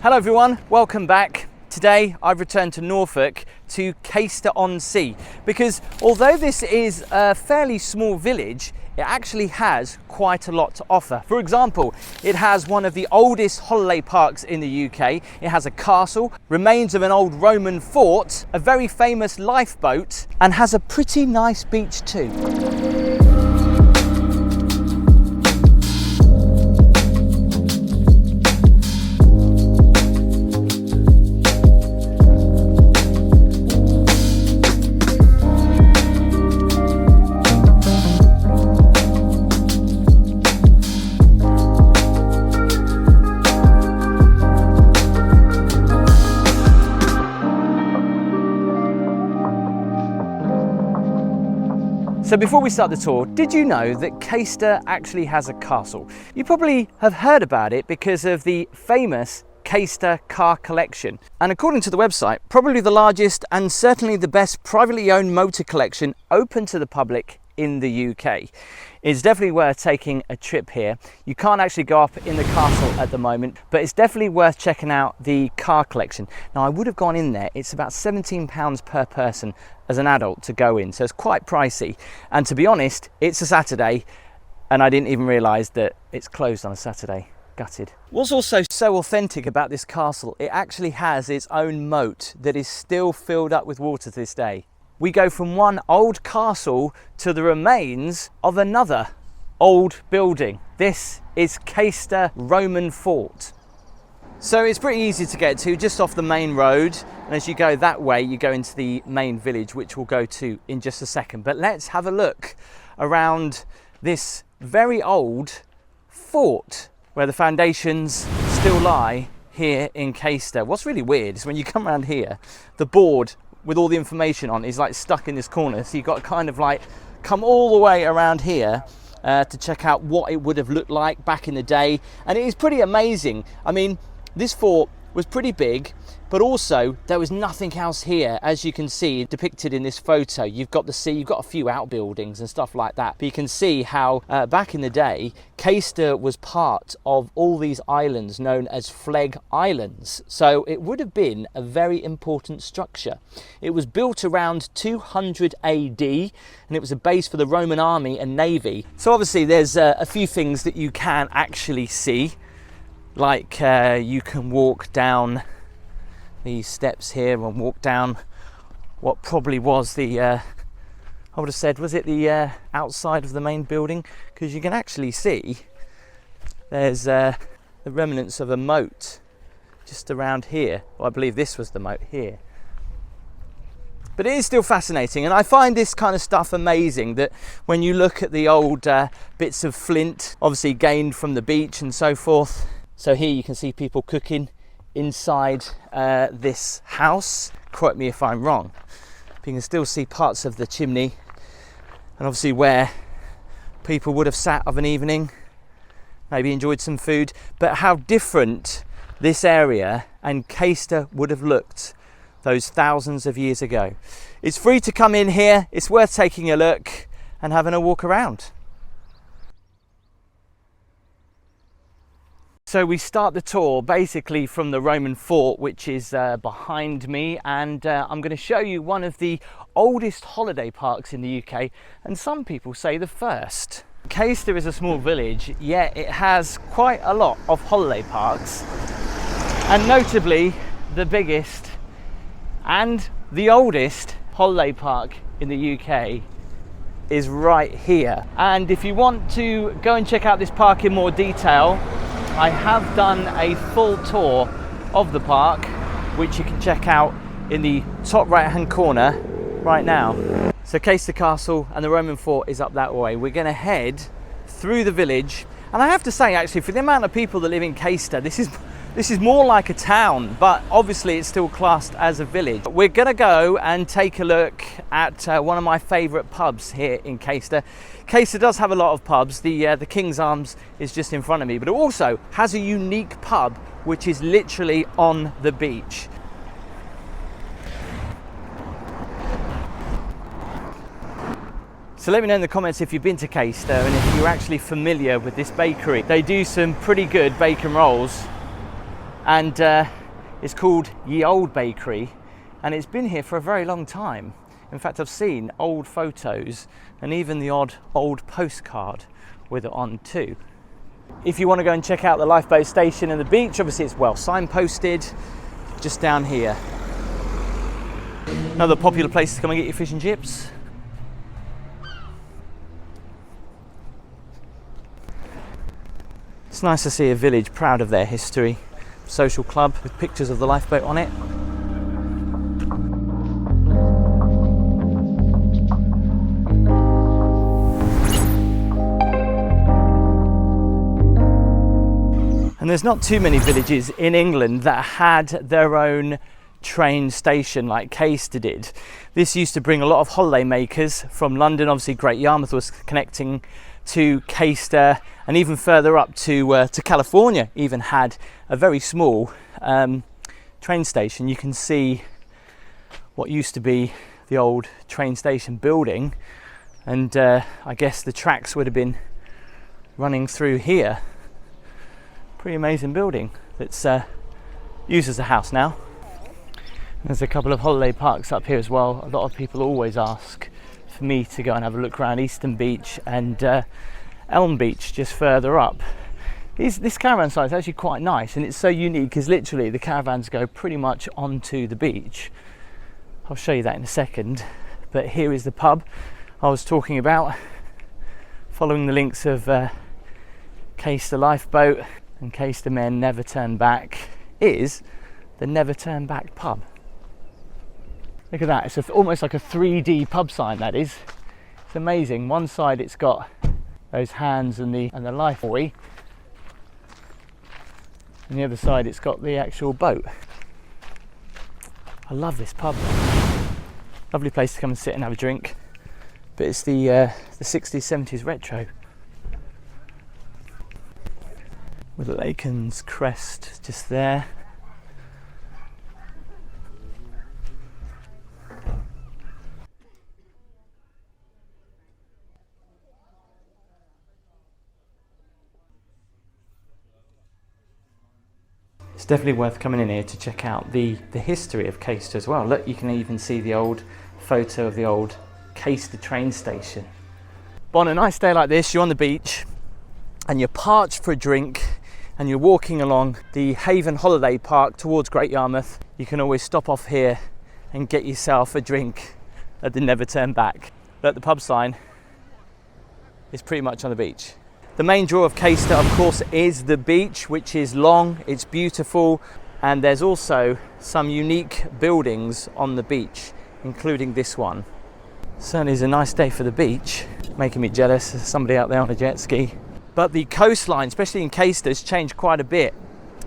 Hello everyone, welcome back. Today I've returned to Norfolk to Caister-on-Sea because although this is a fairly small village, it actually has quite a lot to offer. For example, it has one of the oldest holiday parks in the UK. It has a castle, remains of an old Roman fort, a very famous lifeboat, and has a pretty nice beach too. So before we start the tour, did you know that Caister actually has a castle? You probably have heard about it because of the famous Caister car collection. And according to the website, probably the largest and certainly the best privately owned motor collection open to the public in the UK. It's definitely worth taking a trip here. You can't actually go up in the castle at the moment, but it's definitely worth checking out the car collection. Now I would have gone in there. It's about £17 per person as an adult to go in, so it's quite pricey. And to be honest, it's a Saturday and I didn't even realise that it's closed on a Saturday. Gutted. What's also so authentic about this castle, it actually has its own moat that is still filled up with water to this day. We go from one old castle to the remains of another old building. This is Cayster Roman Fort. So it's pretty easy to get to, just off the main road, and as you go that way you go into the main village, which we'll go to in just a second. But let's have a look around this very old fort where the foundations still lie here in Cayster. What's really weird is when you come around here, the board with all the information on is like stuck in this corner, so you've got to kind of like come all the way around here to check out what it would have looked like back in the day. And it is pretty amazing. I mean, this fort was pretty big, but also there was nothing else here, as you can see depicted in this photo. You've got the sea, you've got a few outbuildings and stuff like that, but you can see how back in the day Cayster was part of all these islands known as Flag Islands, so it would have been a very important structure. It was built around 200 AD and it was a base for the Roman army and navy. So obviously there's a few things that you can actually see, like you can walk down these steps here and walk down what probably was the I would have said, was it the outside of the main building, because you can actually see there's the remnants of a moat just around here. Well, I believe this was the moat here. But it is still fascinating, and I find this kind of stuff amazing, that when you look at the old bits of flint obviously gained from the beach and so forth. So here you can see people cooking inside this house. Quote me if I'm wrong. But you can still see parts of the chimney, and obviously where people would have sat of an evening, maybe enjoyed some food. But how different this area and Cayster would have looked those thousands of years ago. It's free to come in here. It's worth taking a look and having a walk around. So we start the tour basically from the Roman fort, which is behind me, and I'm going to show you one of the oldest holiday parks in the UK, and some people say the first. Cayster is a small village, yet it has quite a lot of holiday parks, and notably the biggest and the oldest holiday park in the UK is right here. And if you want to go and check out this park in more detail, I have done a full tour of the park, which you can check out in the top right hand corner right now. So Cayster Castle and the Roman Fort is up that way. We're going to head through the village, and I have to say actually, for the amount of people that live in Cayster, this is more like a town, but obviously it's still classed as a village. We're going to go and take a look at one of my favourite pubs here in Cayster. Cayster does have a lot of pubs. The King's Arms is just in front of me, but it also has a unique pub which is literally on the beach. So let me know in the comments if you've been to Cayster and if you're actually familiar with this bakery. They do some pretty good bacon rolls, and it's called Ye Old Bakery, and it's been here for a very long time. In fact, I've seen old photos and even the odd old postcard with it on too. If you want to go and check out the Lifeboat Station and the beach, obviously it's well signposted just down here. Another popular place to come and get your fish and chips. It's nice to see a village proud of their history. Social club with pictures of the lifeboat on it. And there's not too many villages in England that had their own train station like Cayster did. This used to bring a lot of holiday makers from London. Obviously Great Yarmouth was connecting to Cayster, and even further up to California even had a very small train station. You can see what used to be the old train station building, and I guess the tracks would have been running through here. Pretty amazing building that's used as a house now. There's a couple of holiday parks up here as well. A lot of people always ask for me to go and have a look around Eastern Beach and Elm Beach just further up. This caravan site is actually quite nice, and it's so unique because literally the caravans go pretty much onto the beach. I'll show you that in a second, but here is the pub I was talking about, following the links of Caister Lifeboat and Cayster Men Never Turn Back is the Never Turn Back pub. Look at that, it's almost like a 3D pub sign, that is. It's amazing. One side it's got those hands and the life buoy, and the other side it's got the actual boat. I love this pub. Lovely place to come and sit and have a drink, but it's the 60s, 70s retro. With Laken's crest just there. It's definitely worth coming in here to check out the history of Cayster as well. Look, you can even see the old photo of the old Cayster train station. But on a nice day like this, you're on the beach and you're parched for a drink, and you're walking along the Haven Holiday Park towards Great Yarmouth, you can always stop off here and get yourself a drink at the Never Turn Back. But the pub sign is pretty much on the beach. The main draw of Cayster, of course, is the beach, which is long, it's beautiful, and there's also some unique buildings on the beach, including this one. Certainly is a nice day for the beach, making me jealous. There's somebody out there on a jet ski. But the coastline, especially in Cayster, has changed quite a bit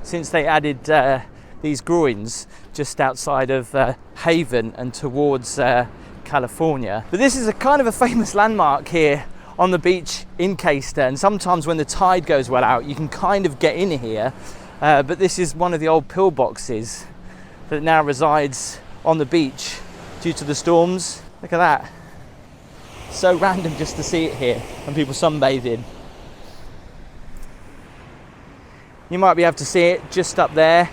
since they added these groins just outside of Haven and towards California. But this is a kind of a famous landmark here on the beach in Cayster, and sometimes when the tide goes well out you can kind of get in here, but this is one of the old pillboxes that now resides on the beach due to the storms. Look at that. So random just to see it here and people sunbathing. You might be able to see it just up there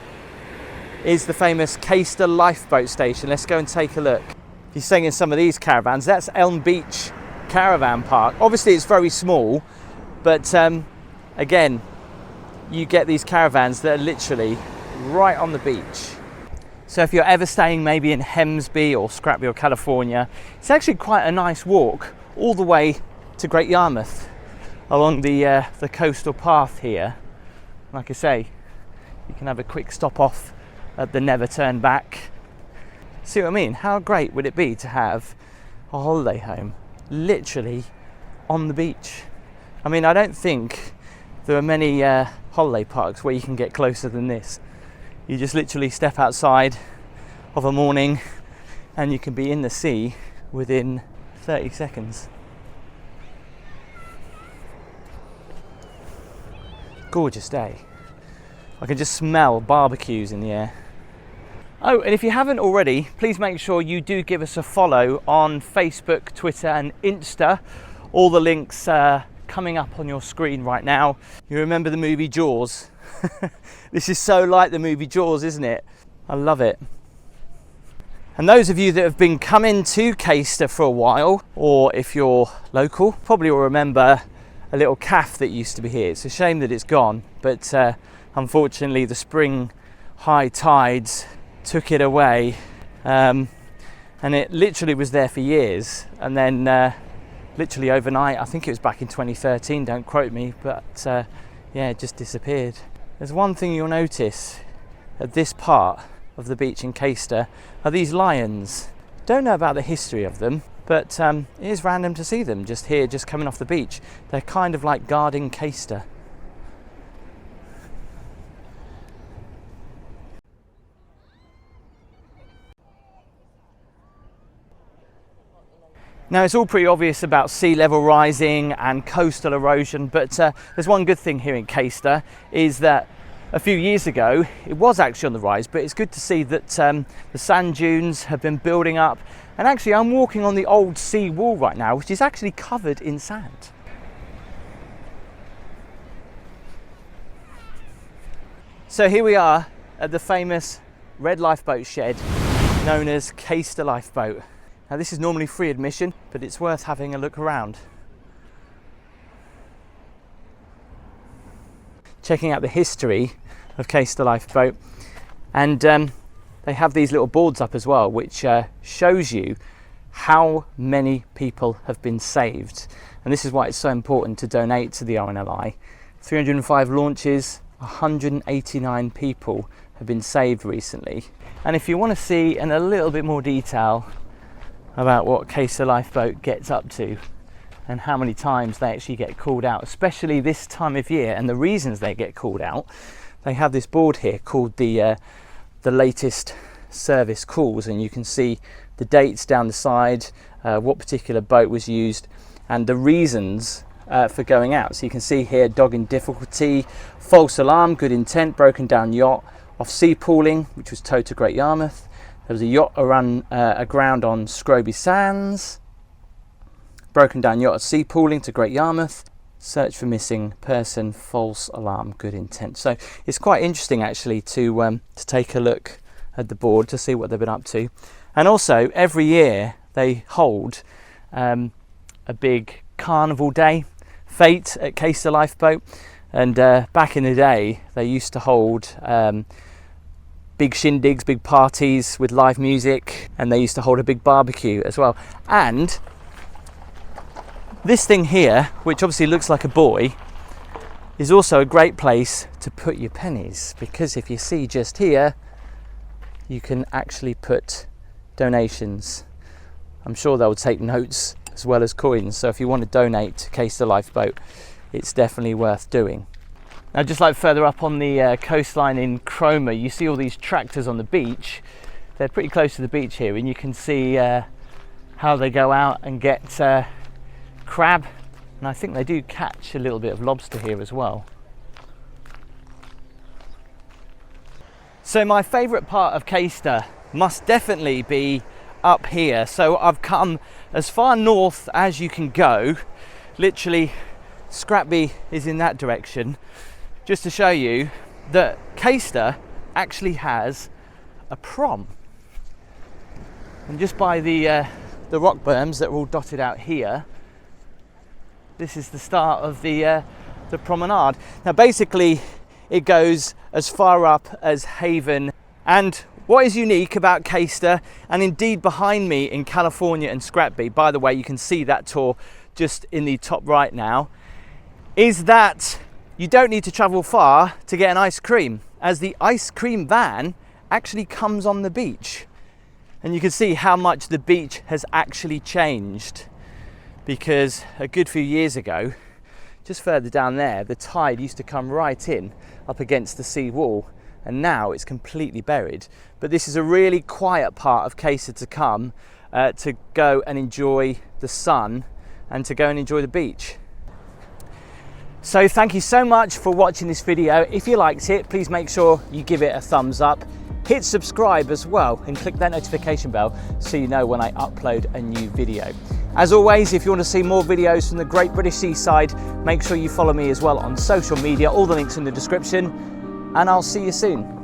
is the famous Cayster Lifeboat Station. Let's go and take a look. If you're staying in some of these caravans, that's Elm Beach Caravan Park. Obviously it's very small, but again, you get these caravans that are literally right on the beach. So if you're ever staying maybe in Hemsby or Scrapville, California, it's actually quite a nice walk all the way to Great Yarmouth along the coastal path here. Like I say, you can have a quick stop off at the Never Turn Back. See what I mean? How great would it be to have a holiday home literally on the beach? I mean, I don't think there are many holiday parks where you can get closer than this. You just literally step outside of a morning and you can be in the sea within 30 seconds. Gorgeous day. I can just smell barbecues in the air. Oh, and if you haven't already, please make sure you do give us a follow on Facebook, Twitter and Insta. All the links are coming up on your screen right now. You remember the movie Jaws? This is so like the movie Jaws, isn't it? I love it. And those of you that have been coming to Cayster for a while, or if you're local, probably will remember a little calf that used to be here. It's a shame that it's gone, but unfortunately the spring high tides took it away, and it literally was there for years, and then literally overnight, I think it was back in 2013, don't quote me, but yeah, it just disappeared. There's one thing you'll notice at this part of the beach in Cayster are these lions. Don't know about the history of them, but it is random to see them just here, just coming off the beach. They're kind of like guarding Cayster. Now, it's all pretty obvious about sea level rising and coastal erosion, but there's one good thing here in Cayster, is that a few years ago it was actually on the rise, but it's good to see that the sand dunes have been building up, and actually I'm walking on the old sea wall right now, which is actually covered in sand. So here we are at the famous red lifeboat shed known as Caister Lifeboat. Now, this is normally free admission, but it's worth having a look around. Checking out the history of Caister Lifeboat, and they have these little boards up as well, which shows you how many people have been saved. And this is why it's so important to donate to the RNLI. 305 launches, 189 people have been saved recently. And if you want to see in a little bit more detail about what Caister Lifeboat gets up to and how many times they actually get called out, especially this time of year, and the reasons they get called out, they have this board here called the latest service calls, and you can see the dates down the side, what particular boat was used, and the reasons for going out. So you can see here: dog in difficulty, false alarm, good intent, broken down yacht, off sea pooling, which was towed to Great Yarmouth. There was a yacht aground on Scroby Sands, broken down yacht at sea pooling to Great Yarmouth, search for missing person, false alarm, good intent. So it's quite interesting actually to take a look at the board to see what they've been up to. And also every year they hold a big carnival day fete at Caister Lifeboat, and back in the day they used to hold big shindigs, big parties with live music, and they used to hold a big barbecue as well. And this thing here, which obviously looks like a buoy, is also a great place to put your pennies, because if you see just here, you can actually put donations. I'm sure they'll take notes as well as coins, so if you want to donate to Caister Lifeboat, it's definitely worth doing. Now, just like further up on the coastline in Cromer, you see all these tractors on the beach. They're pretty close to the beach here, and you can see how they go out and get crab, and I think they do catch a little bit of lobster here as well. So my favourite part of Cayster must definitely be up here. So I've come as far north as you can go. Literally, Scrapby is in that direction, just to show you that Cayster actually has a prom. And just by the rock berms that are all dotted out here, this is the start of the promenade. Now basically it goes as far up as Haven, and what is unique about Cayster, and indeed behind me in California and Scrapby, by the way, you can see that tour just in the top right now, is that you don't need to travel far to get an ice cream, as the ice cream van actually comes on the beach. And you can see how much the beach has actually changed, because a good few years ago, just further down there, the tide used to come right in up against the sea wall, and now it's completely buried. But this is a really quiet part of Cayster to come to go and enjoy the sun and to go and enjoy the beach. So thank you so much for watching this video. If you liked it, please make sure you give it a thumbs up. Hit subscribe as well and click that notification bell so you know when I upload a new video. As always, if you want to see more videos from the Great British Seaside, make sure you follow me as well on social media. All the links in the description. and I'll see you soon.